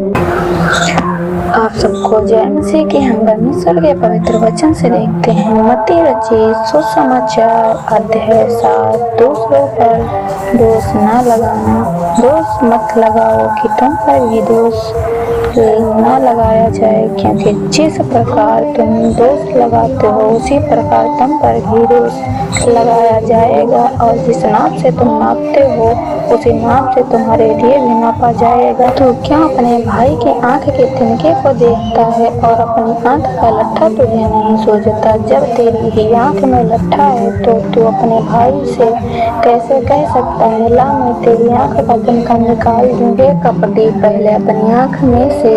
आप सबको जय मसीह की हम परमेश्वर के पवित्र वचन से देखते हैं। मत्ती रचित सुसमाचार अध्याय 7। दूसरों पर दोष न लगाना। दोष मत लगाओ कि तुम पर भी दोष न लगाया जाए, क्योंकि जिस प्रकार तुम दोष लगाते हो उसी प्रकार तुम पर भी दोष लगाया जाएगा, और जिस नाप से तुम नापते हो उसी नाप से तुम्हारे लिए भी नापा जाएगा। तो क्या अपने भाई की आंख के तिनके को देखता है और अपनी आंख का लट्ठा तुझे नहीं सूझता? जब तेरी ही आंख में लट्ठा है तो तू अपने भाई से कैसे कह सकता है, ला मैं तेरी आंख का तिनका निकाल दूंगी? कपटी, पहले अपनी आंख में से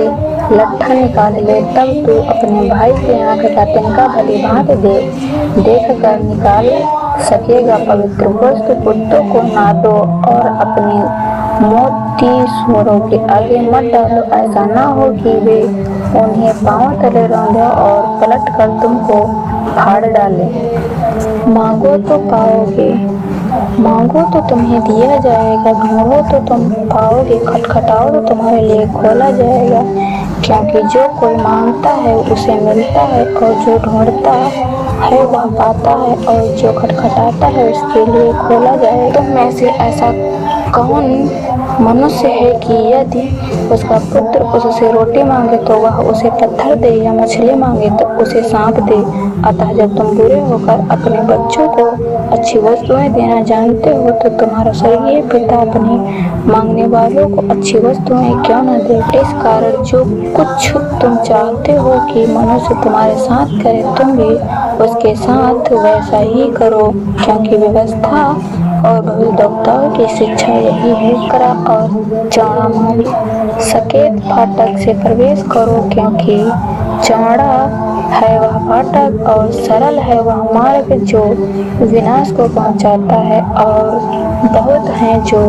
लट्ठा निकाल ले, तब तू अपने भाई के आंख का तिनका भली भांति देख कर निकाल सकेगा। पवित्र वस्तु कुत्तों को ना दो और अपनी मोती सूअरों के आगे मत डालो, ऐसा ना हो कि वे उन्हें पांव तले रौंदे और पलट कर तुमको फाड़ डाले। मांगो तो पाओगे, मांगो तो तुम्हें दिया जाएगा, ढूंढो तो तुम पाओगे, खटखटाओ तो तुम्हारे लिए खोला जाएगा। क्योंकि जो कोई मांगता है उसे मिलता है, और जो ढूंढता है वह पाता है, और जो खटखटाता है उसके लिए खोला जाए। तुम में से ऐसा कौन मनुष्य है कि यदि उसका पुत्र उससे रोटी मांगे तो वह उसे पत्थर दे, या मछली मांगे तो उसे सांप दे? अतः जब तुम बुरे होकर अपने बच्चों को अच्छी वस्तुएं देना जानते हो, तो तुम्हारा स्वर्गीय पिता अपने मांगने वालों को अच्छी वस्तुएं क्यों न दे। इस कारण जो कुछ तुम चाहते हो कि मनुष्य तुम्हारे साथ करे, तुम भी उसके साथ वैसा ही करो, क्योंकि व्यवस्था और भविष्यद्वक्ताओं की शिक्षा यही है। करा और चौड़ा मार्ग सकेत फाटक से प्रवेश करो, क्योंकि चौड़ा है वह फाटक और सरल है वह मार्ग जो विनाश को पहुंचाता है, और बहुत हैं जो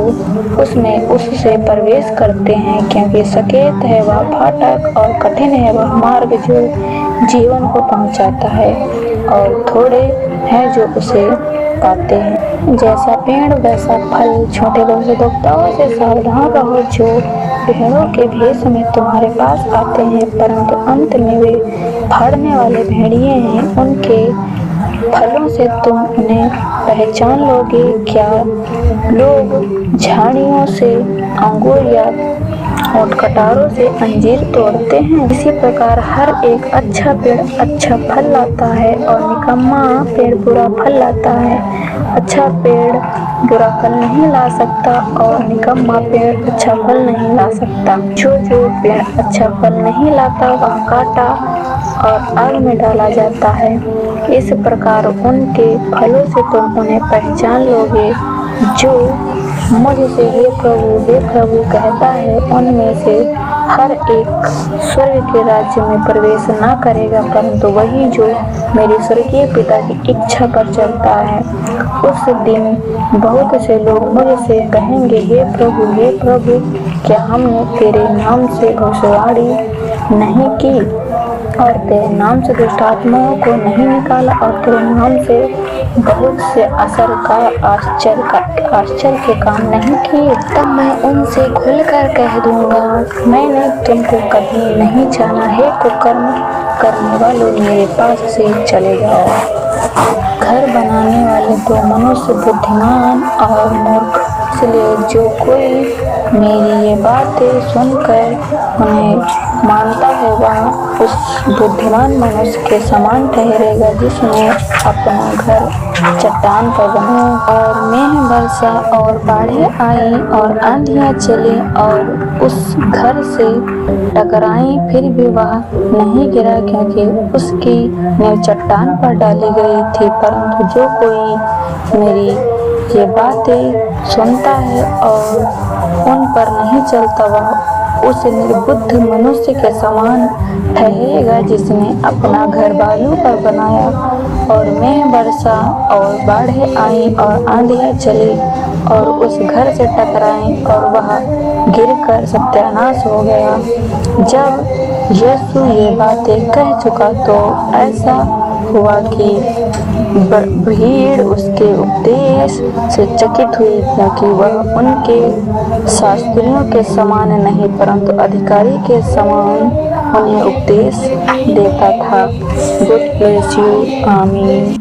उससे प्रवेश करते हैं। क्योंकि सकेत है वह फाटक और कठिन है वह मार्ग जो जीवन को पहुंचाता है, और थोड़े हैं जो उसे पाते हैं। जैसा पेड़ वैसा फल। छोटे भविष्यद्वक्ताओं से सावधान रहो, जो भेड़ों के भेष में तुम्हारे पास आते हैं, परंतु अंत में वे फाड़ने वाले भेड़िए हैं। उनके फलों से तुम उन्हें पहचान लोगे। क्या लोग झाड़ियों से अंगूर या ओटकटारों से अंजीर तोड़ते हैं? इसी प्रकार हर एक अच्छा पेड़ अच्छा फल लाता है, और निकम्मा पेड़ बुरा फल लाता है। अच्छा पेड़ बुरा फल नहीं ला सकता, और निकम्मा पेड़ अच्छा फल नहीं ला सकता। जो पेड़ अच्छा फल नहीं लाता वह काटा और आग में डाला जाता है। इस प्रकार उनके फलों से तुम उन्हें पहचान लोगे। जो मुझसे हे प्रभु कहता है, उनमें से हर एक स्वर्ग के राज्य में प्रवेश ना करेगा, परंतु वही जो मेरे स्वर्गीय पिता की इच्छा पर चलता है। उस दिन बहुत से लोग मुझसे कहेंगे, हे प्रभु, क्या हमने तेरे नाम से भविष्यवाणी नहीं की, और तेरे नाम से दुष्ट आत्माओं को नहीं निकाला, और तेरे नाम से बहुत से आश्चर्य के काम नहीं किए? तब मैं उनसे खुलकर कह दूंगा, मैंने तुमको कभी नहीं जाना है। कुकर्म करने वालों, मेरे पास से चले जाओ। घर बनाने वाले तो मनुष्य बुद्धिमान और मूर्ख, इसलिए जो कोई मेरी ये बातें सुनकर उन्हें मानता है वह उस बुद्धिमान मनुष्य के समान ठहरेगा, जिसने अपना घर चट्टान पर बनाया। और मेघ बरसा और बाढ़ें आई और आंधियां चली और उस घर से टकराई, फिर भी वह नहीं गिरा, क्योंकि उसकी नींव चट्टान पर डाली गई थी। परंतु जो कोई मेरी ये बातें सुनता है और उन पर नहीं चलता, वह उस निर्बुद्ध मनुष्य के समान ठहरेगा, जिसने अपना घर बालू पर बनाया। और मेघ बरसा और बाढ़ें आई और आंधियां चली और उस घर से टकराई, और वह गिरकर सत्यानाश हो गया। जब यीशु ये बातें कह चुका तो ऐसा हुआ कि भीड़ उसके उपदेश से चकित हुई, क्योंकि वह उनके शास्त्रियों के समान नहीं परंतु अधिकारी के समान उन्हें उपदेश देता था। Good bless you. आमीन।